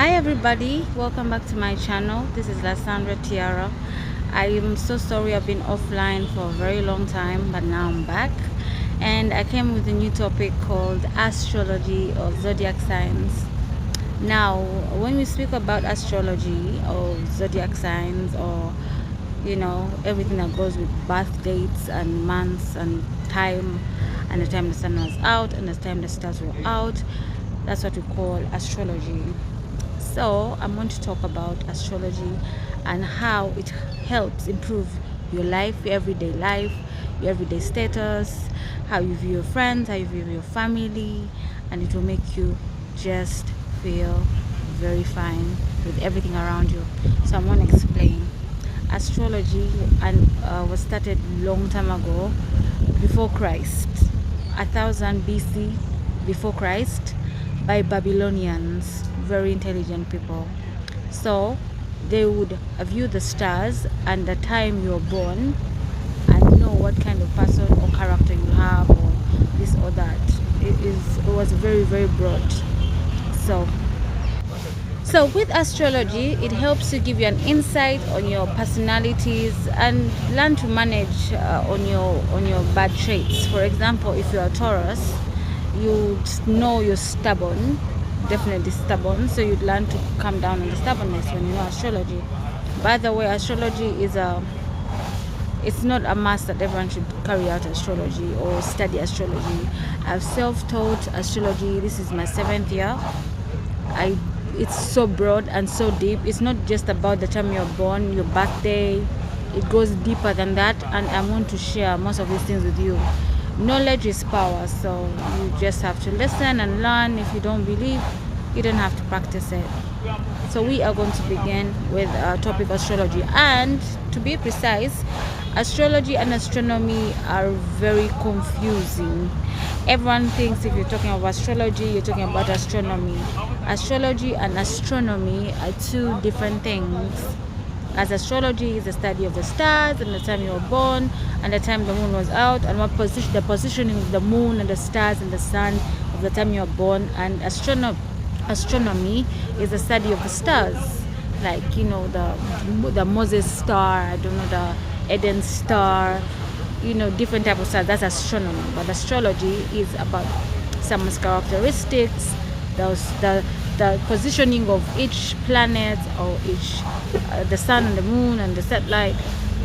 Hi everybody, welcome back to my channel. This is Lasandra Tiara. I am so sorry I've been offline for a very long time, but now I'm back and I came with a new topic called astrology or zodiac signs. Now when we speak about astrology or zodiac signs, or everything that goes with birth dates and months and time, and the time the sun was out and the time the stars were out, that's what we call astrology. So I'm going to talk about astrology and how it helps improve your life, your everyday life, your everyday status, how you view your friends, how you view your family, and it will make you just feel very fine with everything around you. So I'm going to explain astrology, and was started long time ago, before Christ, 1000 BC, before Christ, by Babylonians, very intelligent people. So they would view the stars and the time you're born and know what kind of person or character you have, or this or that. It was very, very broad. So with astrology, it helps to give you an insight on your personalities and learn to manage on your bad traits. For example, if you're a Taurus, you know you're stubborn, definitely stubborn, so you'd learn to calm down on the stubbornness when you know astrology. By the way, astrology it's not a must that everyone should carry out astrology or study astrology. I've self-taught astrology. This is my 7th year. It's so broad and so deep. It's not just about the time you're born, your birthday. It goes deeper than that, and I want to share most of these things with you. Knowledge is power, so you just have to listen and learn. If you don't believe, you don't have to practice it. So we are going to begin with topic astrology, and to be precise, astrology and astronomy are very confusing. Everyone thinks if you're talking about astrology, you're talking about astronomy. Astrology and astronomy are two different things. As astrology is the study of the stars and the time you were born and the time the moon was out, and the positioning of the moon and the stars and the sun of the time you were born. And astronomy is the study of the stars, like the Moses star, I don't know, the Eden star, different type of stars. That's astronomy. But astrology is about some characteristics, the positioning of each planet, or each the sun and the moon and the satellite,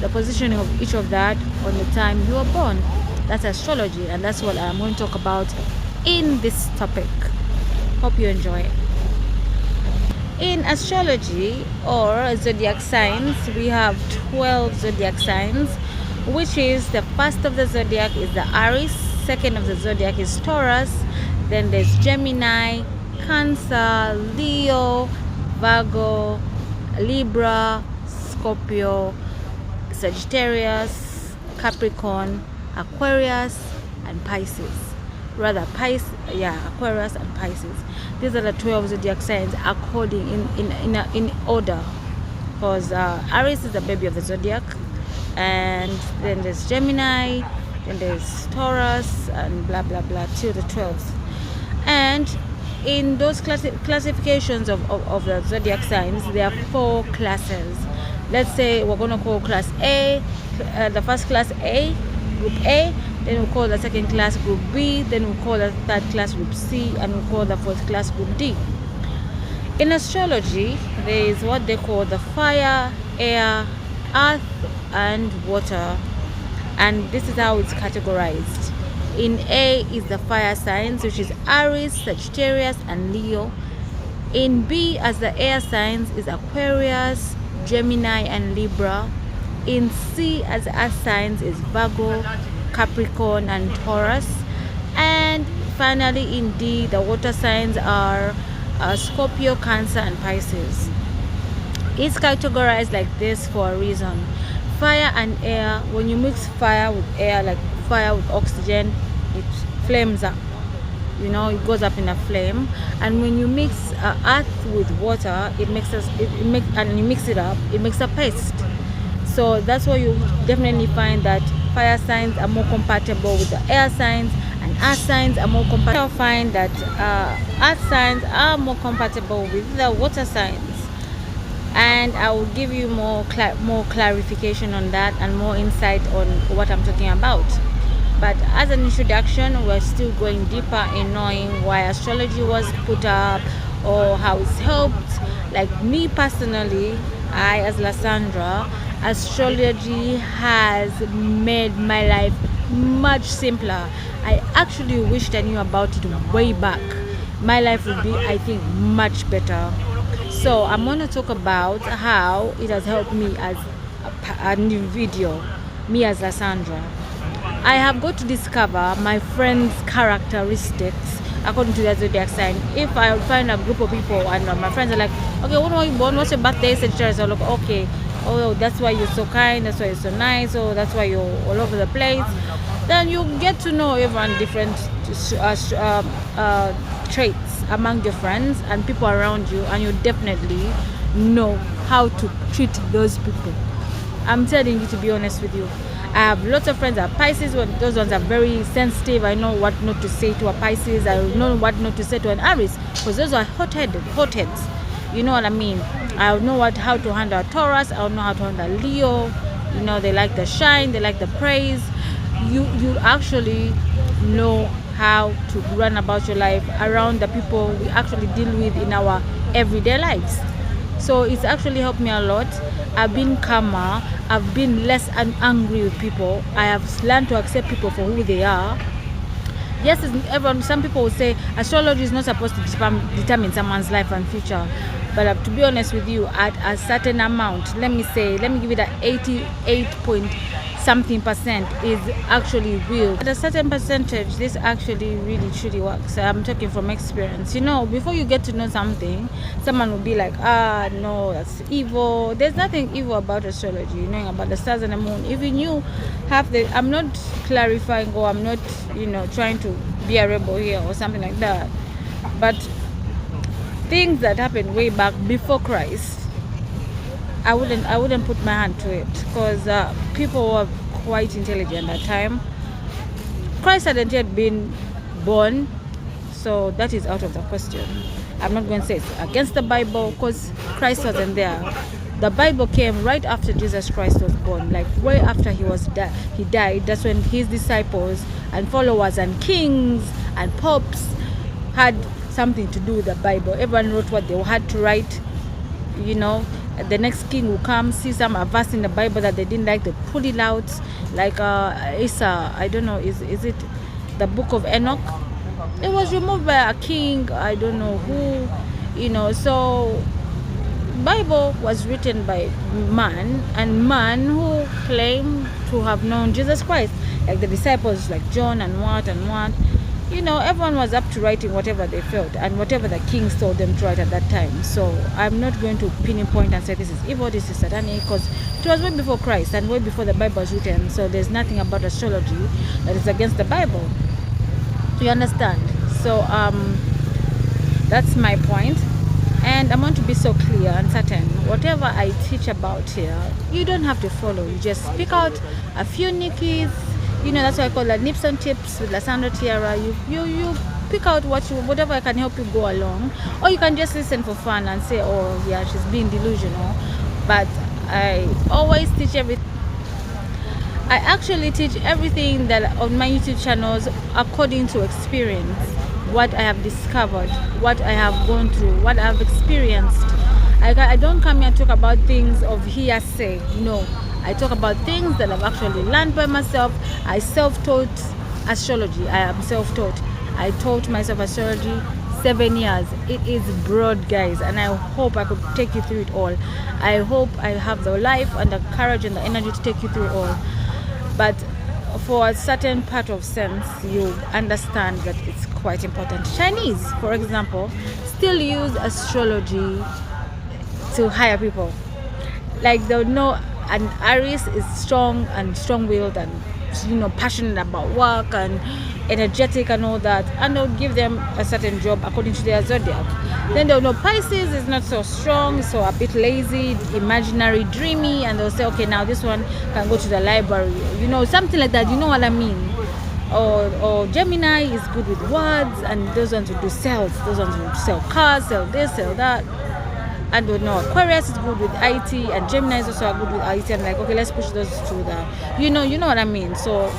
the positioning of each of that on the time you were born. That's astrology, and that's what I'm going to talk about in this topic. Hope you enjoy it. In astrology or zodiac signs, we have 12 zodiac signs, which is the first of the zodiac is the Aries, second of the zodiac is Taurus, then there's Gemini, Cancer, Leo, Virgo, Libra, Scorpio, Sagittarius, Capricorn, Aquarius, and Pisces. Aquarius and Pisces. These are the 12 zodiac signs according in order, because Aries is the baby of the zodiac, and then there's Gemini, then there's Taurus, and blah blah blah till the 12th. And in those classifications of the zodiac signs, there are 4 classes. Let's say we're going to call class A, the first class A, group A, then we'll call the second class group B, then we'll call the third class group C, and we'll call the fourth class group D. In astrology, there is what they call the fire, air, earth, and water, and this is how it's categorized. In A is the fire signs, which is Aries, Sagittarius, and Leo. In B as the air signs is Aquarius, Gemini, and Libra. In C as earth signs is Virgo, Capricorn, and Taurus. And finally in D, the water signs are Scorpio, Cancer, and Pisces. It's categorized like this for a reason. Fire and air, when you mix fire with air, like fire with oxygen, it flames up, it goes up in a flame. And when you mix earth with water, and you mix it up, it makes a paste. So that's why you definitely find that fire signs are more compatible with the air signs, and earth signs are more compatible. I'll find that earth signs are more compatible with the water signs, and I will give you more clarification on that and more insight on what I'm talking about. But as an introduction, we're still going deeper in knowing why astrology was put up or how it's helped. Like me personally, I as Lysandra, astrology has made my life much simpler. I actually wished I knew about it way back. My life would be, I think, much better. So I'm going to talk about how it has helped me as an individual, me as Lysandra. I have got to discover my friends' characteristics according to their zodiac sign. If I find a group of people and my friends are like, okay, when were you born? What's your birthday? Sagittarius. I'll look, okay, oh, that's why you're so kind, that's why you're so nice, oh, that's why you're all over the place. Then you get to know everyone different traits among your friends and people around you, and you definitely know how to treat those people. I'm telling you, to be honest with you, I have lots of friends that are Pisces. Those ones are very sensitive. I know what not to say to a Pisces. I know what not to say to an Aries, because those are hotheads. You know what I mean? I know how to handle a Taurus. I know how to handle Leo. You know, they like the shine, they like the praise. You actually know how to run about your life around the people we actually deal with in our everyday lives. So it's actually helped me a lot. I've been calmer. I've been less angry with people. I have learned to accept people for who they are. Yes, some people will say astrology is not supposed to determine someone's life and future. But to be honest with you, at a certain amount, let me give it a 88.something% is actually real. At a certain percentage, this actually really truly works. I'm talking from experience. You know, before you get to know something, someone will be like, no, that's evil. There's nothing evil about astrology, knowing about the stars and the moon. If you knew I'm not clarifying, or I'm not, trying to be a rebel here or something like that. But things that happened way back before Christ, I wouldn't put my hand to it, because people were quite intelligent at that time. Christ hadn't yet been born, so that is out of the question. I'm not going to say it's against the Bible, because Christ wasn't there. The Bible came right after Jesus Christ was born, like way after he died. That's when his disciples and followers and kings and popes had something to do with the Bible. Everyone wrote what they had to write. The next king will come, see some verse in the Bible that they didn't like, they pull it out. Like I don't know, is it the book of Enoch? It was removed by a king, I don't know who. So Bible was written by man, and man who claimed to have known Jesus Christ, like the disciples, like John and what. Everyone was up to writing whatever they felt and whatever the kings told them to write at that time. So I'm not going to pinpoint and say this is evil, this is satanic, because it was way before Christ and way before the Bible was written. So there's nothing about astrology that is against the Bible. Do you understand? So that's my point. And I want to be so clear and certain. Whatever I teach about here, you don't have to follow. You just pick out a few nickies. That's why I call that nips and tips with Lysandra Tiara. You pick out whatever can help you go along, or you can just listen for fun and say, oh yeah, she's being delusional. But I always teach everything. I actually teach everything that on my YouTube channels according to experience, what I have discovered, what I have gone through, what I have experienced. I don't come here and talk about things of hearsay. No. I talk about things that I've actually learned by myself. I self-taught astrology. I am self-taught. I taught myself astrology 7 years. It is broad, guys, and I hope I could take you through it all. I hope I have the life and the courage and the energy to take you through it all. But for a certain part of sense, you understand that it's quite important. Chinese, for example, still use astrology to hire people. Like they'll know an Aries is strong and strong-willed and passionate about work and energetic and all that, and they'll give them a certain job according to their zodiac. Then they'll know Pisces is not so strong, so a bit lazy, imaginary, dreamy, and they'll say, okay, now this one can go to the library, something like that. You know what I mean? or Gemini is good with words, and those ones who do sales, those ones who sell cars, sell this, sell that. I don't know. Aquarius is good with IT, and Gemini is also good with IT. I'm like, okay, let's push those to the, you know what I mean. So,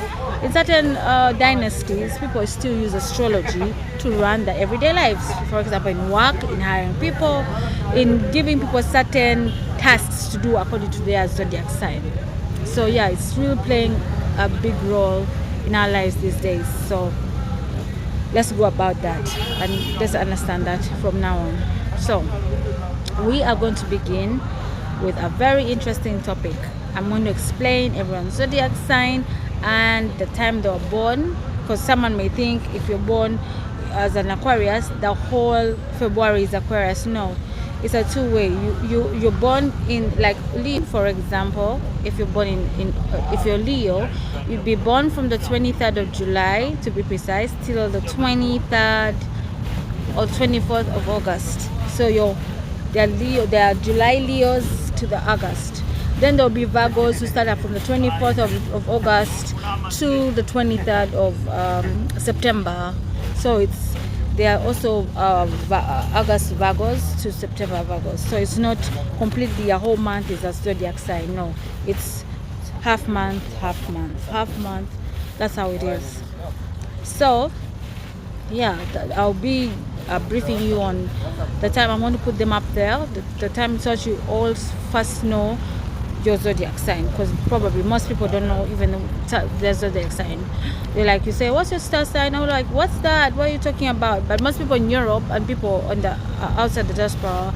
in certain dynasties, people still use astrology to run their everyday lives. For example, in work, in hiring people, in giving people certain tasks to do according to their zodiac sign. So yeah, it's really playing a big role in our lives these days. So let's go about that and let's understand that from now on. So we are going to begin with a very interesting topic. I'm going to explain everyone's zodiac sign and the time they were born, because someone may think if you're born as an Aquarius, the whole February is Aquarius. No, it's a two-way. You're born in, like Leo, for example. If you're born if you're Leo, you'd be born from the 23rd of July, to be precise, till the 23rd or 24th of August. So there are July Leos to the August. Then there'll be Virgos who start up from the 24th of August to the 23rd of September. So they are also August Virgos to September Virgos. So it's not completely a whole month is a zodiac sign. No, it's half month. That's how it is. So yeah, I'll be briefing you on the time. I'm going to put them up there, the time, so that you all first know your zodiac sign, because probably most people don't know even their zodiac sign. They like, you say, what's your star sign? I'm like, what's that? What are you talking about? But most people in Europe and people on the outside the diaspora,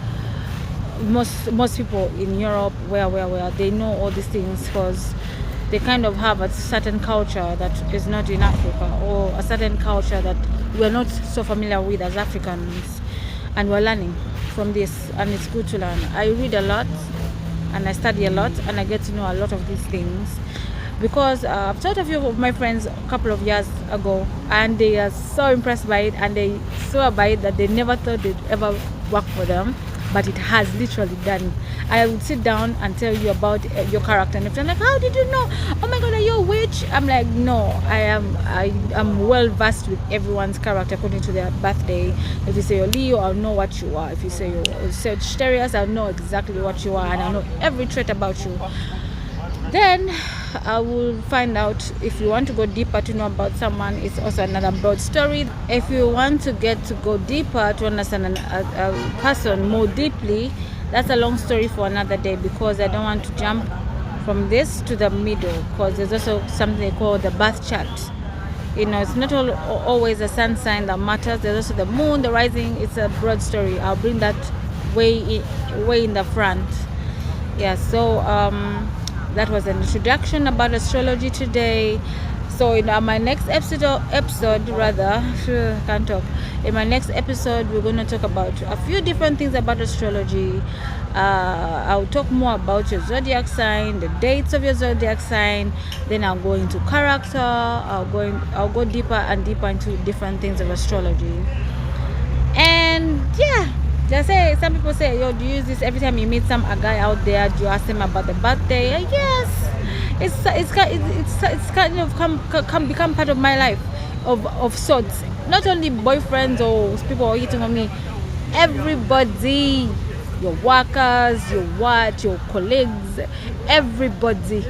most people in Europe, where they know all these things, because they kind of have a certain culture that is not in Africa, or a certain culture that we're not so familiar with as Africans, and we're learning from this, and it's good to learn. I read a lot and I study a lot, and I get to know a lot of these things, because I've taught a few of my friends a couple of years ago, and they are so impressed by it, and they swear by it that they never thought it'd ever work for them, but it has literally done. I would sit down and tell you about your character, and if they're like, how did you know? Oh my god, are you a witch? I'm like, no, I am well versed with everyone's character according to their birthday. If you say you're Leo, I'll know what you are. If you say you're Sagittarius, I'll know exactly what you are, and I'll know every trait about you. Then I will find out. If you want to go deeper to know about someone, it's also another broad story. If you want to go deeper to understand a person more deeply, that's a long story for another day, because I don't want to jump from this to the middle, because there's also something they call the birth chart. It's not always a sun sign that matters. There's also the moon, the rising. It's a broad story. I'll bring that way in the front. Yeah, so that was an introduction about astrology today. So in my next episode rather, I can't talk. In my next episode, we're going to talk about a few different things about astrology. I'll talk more about your zodiac sign, the dates of your zodiac sign. Then I'll go into character. I'll go deeper and deeper into different things of astrology. And yeah, some people say, yo, do you use this every time you meet a guy out there? Do you ask him about the birthday? Yes. It's kind of become part of my life of sorts. Not only boyfriends or people who are hitting on me, everybody, your workers, your colleagues, everybody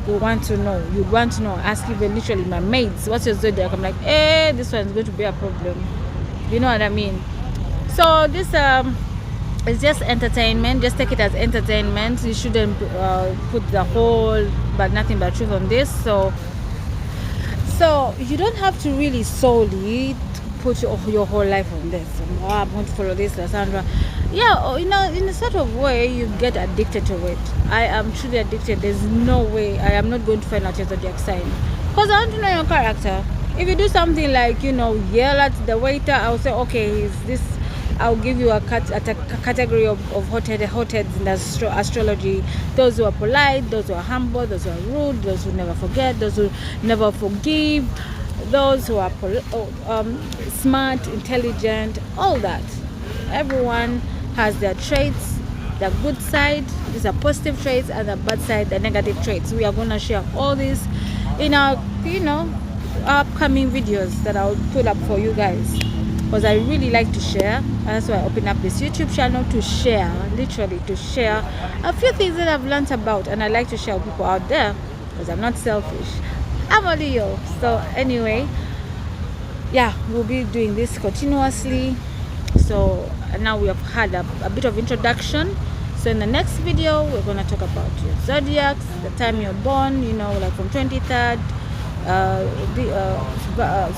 will want to know. You'd want to know. Ask even literally my mates, what's your zodiac? I'm like, this one's going to be a problem. You know what I mean? So this it's just entertainment. Just take it as entertainment. You shouldn't put the whole but nothing but truth on this. So you don't have to really solely put your whole life on this. I'm going to follow this, Sandra. Yeah, in a sort of way, you get addicted to it. I am truly addicted. There's no way I am not going to find out your zodiac sign, because I want to know your character. If you do something like yell at the waiter, I'll say, okay, is this? I'll give you a category of hotheads in astrology. Those who are polite, those who are humble, those who are rude, those who never forget, those who never forgive, those who are smart, intelligent, all that. Everyone has their traits, the good side, these are positive traits, and the bad side, the negative traits. We are going to share all this in our, upcoming videos that I'll put up for you guys, because I really like to share. That's why I open up this YouTube channel, to share, literally to share a few things that I've learned about, and I like to share with people out there, because I'm not selfish. I'm a Leo. So anyway, yeah, we'll be doing this continuously. So now we have had a bit of introduction. So in the next video, we're going to talk about your zodiacs, the time you're born, you know, like from 23rd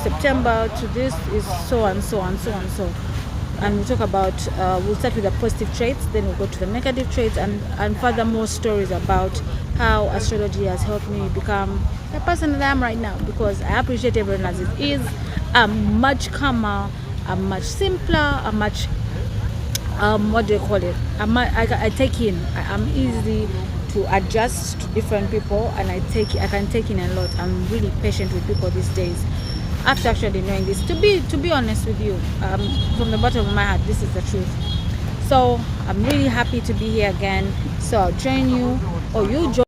September to this is so and so and so and so. And we'll talk about, we'll start with the positive traits, then we'll go to the negative traits, and furthermore stories about how astrology has helped me become the person that I am right now, because I appreciate everyone as it is. I'm much calmer, I'm much simpler, I'm much what do you call it, I take in, I'm easy to adjust to different people, and I can take in a lot. I'm really patient with people these days, after actually knowing this. To be honest with you, from the bottom of my heart, this is the truth. So I'm really happy to be here again. So I'll join you, or you join